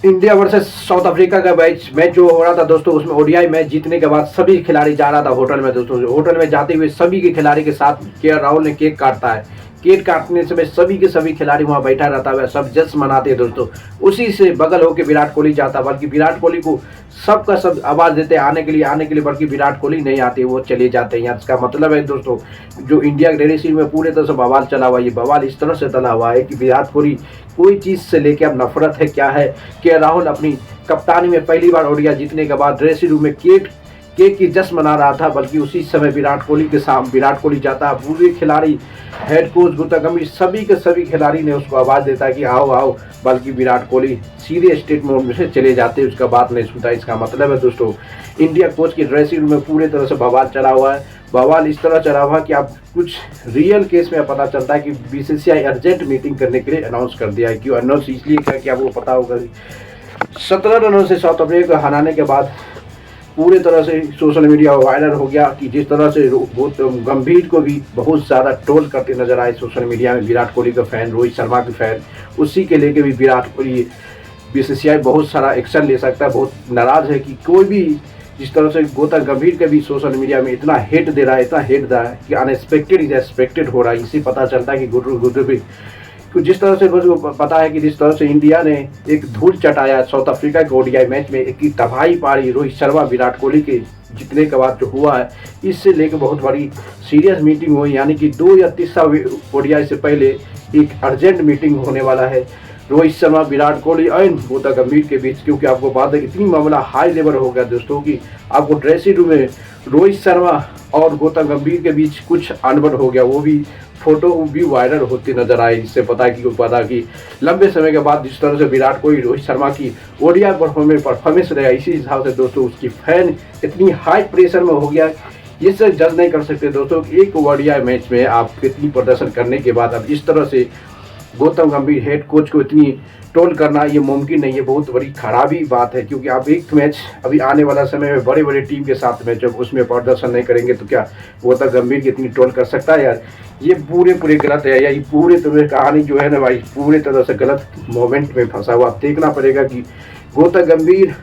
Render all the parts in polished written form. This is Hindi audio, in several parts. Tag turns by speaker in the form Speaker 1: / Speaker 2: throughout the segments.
Speaker 1: इंडिया वर्सेस साउथ अफ्रीका का मैच जो हो रहा था दोस्तों, उसमें ओडीआई मैच जीतने के बाद सभी खिलाड़ी जा रहा था होटल में दोस्तों। होटल में जाते हुए सभी के खिलाड़ी के साथ केएल राहुल ने केक काटता है। केक काटने समय सभी के सभी खिलाड़ी वहां बैठा रहता है, सब जश्न मनाते हैं दोस्तों। उसी से बगल होकर विराट कोहली जाता, बल्कि विराट कोहली को सबका सब आवाज देते आने के लिए, बल्कि विराट कोहली नहीं आते, वो चले जाते हैं। यहाँ इसका मतलब है दोस्तों, जो इंडिया के ड्रेसिंग में पूरे तरह से बवाल चला हुआ है, ये बवाल इस तरह से चला हुआ है कि विराट कोहली कोई चीज से लेके अब नफरत है क्या है। केएल राहुल अपनी कप्तानी में पहली बार ओडीआई जीतने के बाद ड्रेसिंग रूम में केक की जश्न मना रहा था, बल्कि उसी समय विराट कोहली जाता, पूरे खिलाड़ी, हेड कोच गौतम गंभीर, सभी के सभी खिलाड़ी ने उसको आवाज देता कि आओ आओ, बल्कि विराट कोहली सीधे स्टेटमेंट में से चले जाते, उसका बात नहीं सुनता। इसका मतलब है दोस्तों, इंडिया कोच की ड्रेसिंग रूम में पूरे तरह से बवाल चला हुआ है। बवाल इस तरह चला हुआ कि अब कुछ रियल केस में पता चलता है कि बीसीसीआई अर्जेंट मीटिंग करने के लिए अनाउंस कर दिया है। क्यों अनाउंस इसलिए किया कि आपको पता होगा 17 रनों से साउथ अफ्रीका को हराने के बाद पूरे तरह से सोशल मीडिया वायरल हो गया कि जिस तरह से गंभीर को भी बहुत ज़्यादा ट्रोल करते नजर आए सोशल मीडिया में। विराट कोहली का फैन, रोहित शर्मा के फैन, उसी के लेके भी विराट कोहली बीसीसीआई बहुत सारा एक्शन ले सकता है। बहुत नाराज़ है कि कोई भी जिस तरह से गौतम गंभीर के भी सोशल मीडिया में इतना हेट दे रहा है कि अनएक्सपेक्टेड इज एक्सपेक्टेड हो रहा है। इसी पता चलता है कि गुरु भी जिस तरह से मुझे पता है कि जिस तरह से इंडिया ने एक धूल चटाया साउथ अफ्रीका के ओडीआई मैच में, एक तबाही पारी रोहित शर्मा विराट कोहली के जीतने के बाद जो हुआ है, इससे लेकर बहुत बड़ी सीरियस मीटिंग हुई। यानी कि 2 या 3 ओडीआई से पहले एक अर्जेंट मीटिंग होने वाला है रोहित शर्मा, विराट कोहली और गौतम गंभीर के बीच। क्योंकि आपको बात है, इतनी मामला हाई लेवल हो गया दोस्तों कि आपको ड्रेसिंग रूम में रोहित शर्मा और गौतम गंभीर के बीच कुछ अनबन हो गया। वो भी फोटो भी वायरल होती नजर आई, जिससे पता कि लंबे समय के बाद जिस तरह से विराट कोहली रोहित शर्मा की ओडीआई परफॉर्मेंस रहा, इसी हिसाब से दोस्तों उसकी फैन इतनी हाई प्रेशर में हो गया, इससे जज नहीं कर सकते दोस्तों। एक ओडीआई मैच में आप इतनी प्रदर्शन करने के बाद अब इस तरह से गौतम गंभीर हेड कोच को इतनी ट्रोल करना ये मुमकिन नहीं है, बहुत बड़ी खराबी बात है। क्योंकि आप एक मैच अभी आने वाला समय में बड़े बड़े टीम के साथ में जब उसमें प्रदर्शन नहीं करेंगे तो क्या गौतम गंभीर की इतनी ट्रोल कर सकता है यार। ये पूरे गलत है यार, ये पूरे तरह कहानी जो है ना भाई, पूरे तरह से गलत मोमेंट में फंसा हुआ। आप देखना पड़ेगा कि गौतम गंभीर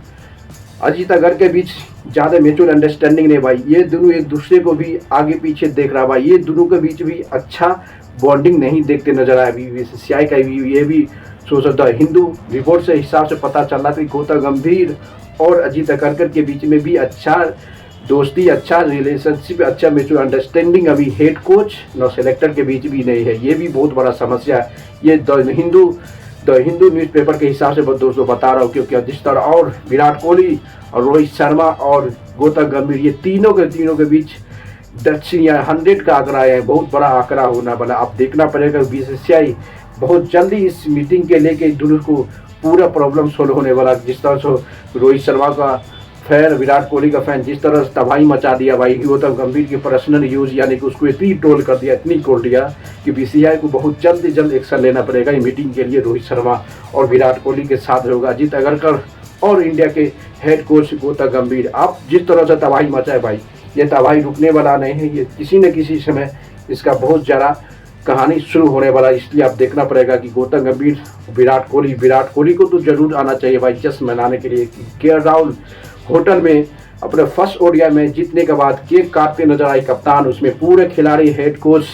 Speaker 1: अजीत अगर के बीच ज़्यादा म्यूचुअल अंडरस्टैंडिंग नहीं भाई, ये दोनों एक दूसरे को भी आगे पीछे देख रहा भाई, ये दोनों के बीच भी अच्छा बॉन्डिंग नहीं देखते नजर आया। बीसीसीआई का ये भी सोचता है, हिंदू रिपोर्ट से हिसाब से पता चल रहा था कि गौतम गंभीर और अजीत अगरकर के बीच में भी अच्छा दोस्ती, अच्छा रिलेशनशिप, अच्छा म्यूचुअल अंडरस्टैंडिंग अभी हेड कोच और सेलेक्टर के बीच भी नहीं है। ये भी बहुत बड़ा समस्या है। ये द हिंदू न्यूज़पेपर के हिसाब से दोस्तों बता रहा हूँ। क्योंकि जिस तरह और विराट कोहली और रोहित शर्मा और गौतम गंभीर, ये तीनों के बीच 100 का आंकड़ा है, बहुत बड़ा आंकड़ा होना वाला। आप देखना पड़ेगा बीसीसीआई बहुत जल्दी इस मीटिंग के लेके दोनों को पूरा प्रॉब्लम सोल्व होने वाला। जिस तरह से रोहित शर्मा का फैन, विराट कोहली का फैन जिस तरह से तबाही मचा दिया भाई, गौतम गंभीर की पर्सनल यूज यानी कि उसको इतनी ट्रोल कर दिया, इतनी ट्रोल दिया कि बीसीसीआई को बहुत जल्द एक्शन लेना पड़ेगा। ये मीटिंग के लिए रोहित शर्मा और विराट कोहली के साथ होगा अजीत अगरकर और इंडिया के हेड कोच गौतम गंभीर। आप जिस तरह से तबाही मचाए भाई, ये तबाही रुकने वाला नहीं है, ये किसी न किसी समय इसका बहुत ज़्यादा कहानी शुरू होने वाला। इसलिए आप देखना पड़ेगा कि गौतम गंभीर, विराट कोहली को तो जरूर आना चाहिए भाई जश्न मनाने के लिए। केएल राहुल होटल में अपने फर्स्ट ओडीआई में जीतने के बाद केक काटते नजर आई कप्तान, उसमें पूरे खिलाड़ी, हेड कोच,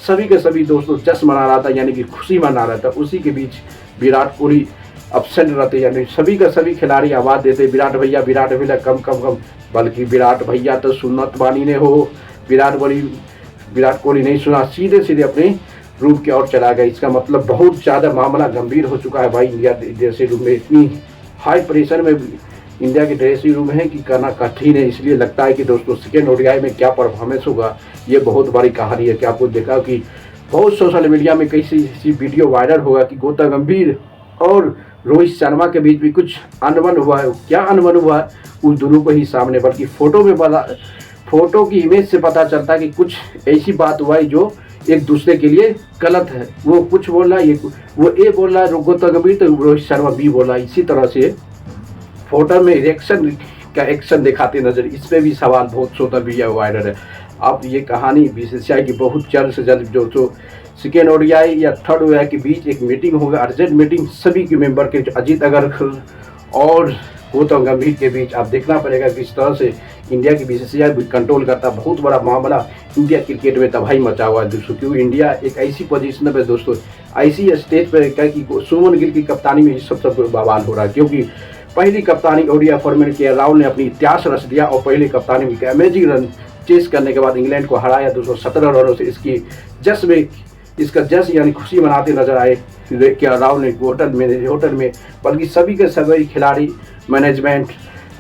Speaker 1: सभी के सभी दोस्तों जश्न मना रहा था, यानी कि खुशी मना रहा था। उसी के बीच विराट कोहली अपसेंट रहते, यानी सभी के सभी खिलाड़ी आवाज़ देते विराट भैया कम, बल्कि विराट भैया तो सुन्नत बानी ने हो, विराट कोहली नहीं सुना, सीधे अपने रूम की ओर चला गया। इसका मतलब बहुत ज़्यादा मामला गंभीर हो चुका है भाई। इंडिया ड्रेसिंग रूम में इतनी हाई प्रेशर में इंडिया की ड्रेसिंग रूम है कि करना कठिन है। इसलिए लगता है कि दोस्तों सेकेंड ओडीआई में क्या परफॉर्मेंस होगा, ये बहुत बड़ी कहानी है। कि आपको देखा कि बहुत सोशल मीडिया में कई सी वीडियो वायरल होगा कि गौतम गंभीर और रोहित शर्मा के बीच भी कुछ अनबन हुआ है। क्या अनबन हुआ है उन दोनों को ही सामने, बल्कि फोटो की इमेज से पता चलता है कि कुछ ऐसी बात हुआ है जो एक दूसरे के लिए गलत है। वो कुछ बोल रहा है, वो ए बोल रहा है गौतम गंभीर, तो रोहित शर्मा बी बोल रहा है। इसी तरह से फोटो में रिएक्शन का एक्शन दिखाते नजर, इस पर भी सवाल बहुत सोशल मीडिया वायरल है। अब ये कहानी बीसीसीआई की बहुत जल्द से जल्द जो सेकेंड ओडीआई या थर्ड ओडीआई के बीच एक मीटिंग होगा, अर्जेंट मीटिंग, सभी के मेंबर के, अजीत अगरकर और गौतम गंभीर के बीच। अब देखना पड़ेगा किस तरह से इंडिया की बीसीसीआई भी कंट्रोल करता। बहुत बड़ा मामला इंडिया क्रिकेट में तबाही मचा हुआ है दोस्तों, क्योंकि इंडिया एक ऐसी पोजीशन पे दोस्तों, ऐसी स्टेज पर है कि सुमन गिल की कप्तानी में सब बवाल हो रहा है, क्योंकि पहली कप्तानी ओडिया फॉर्मेट के राहुल ने अपनी इतिहास रच दिया और पहली कप्तानी में अमेजिंग रन चेस करने के बाद इंग्लैंड को हराया 217 रनों से। इसका जश्न यानी खुशी मनाते नजर आए क्या राहुल ने होटल में, बल्कि सभी के सभी खिलाड़ी, मैनेजमेंट,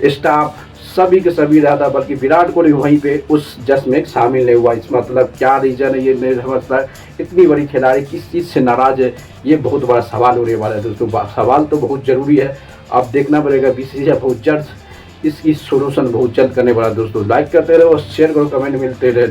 Speaker 1: स्टाफ सभी के सभी रहा था, बल्कि विराट कोहली वहीं पे उस जश्न में शामिल नहीं हुआ। इस मतलब क्या रीजन है ये नहीं समझता। इतनी बड़ी खिलाड़ी किस चीज़ से नाराज है, ये बहुत बड़ा सवाल होने वाला है दोस्तों। सवाल तो बहुत जरूरी है, अब देखना पड़ेगा बीसीसीआई बहुत जल्द इसकी सोल्यूशन बहुत जल्द करने वाला है दोस्तों। लाइक करते रहो और शेयर करो, कमेंट मिलते रहे।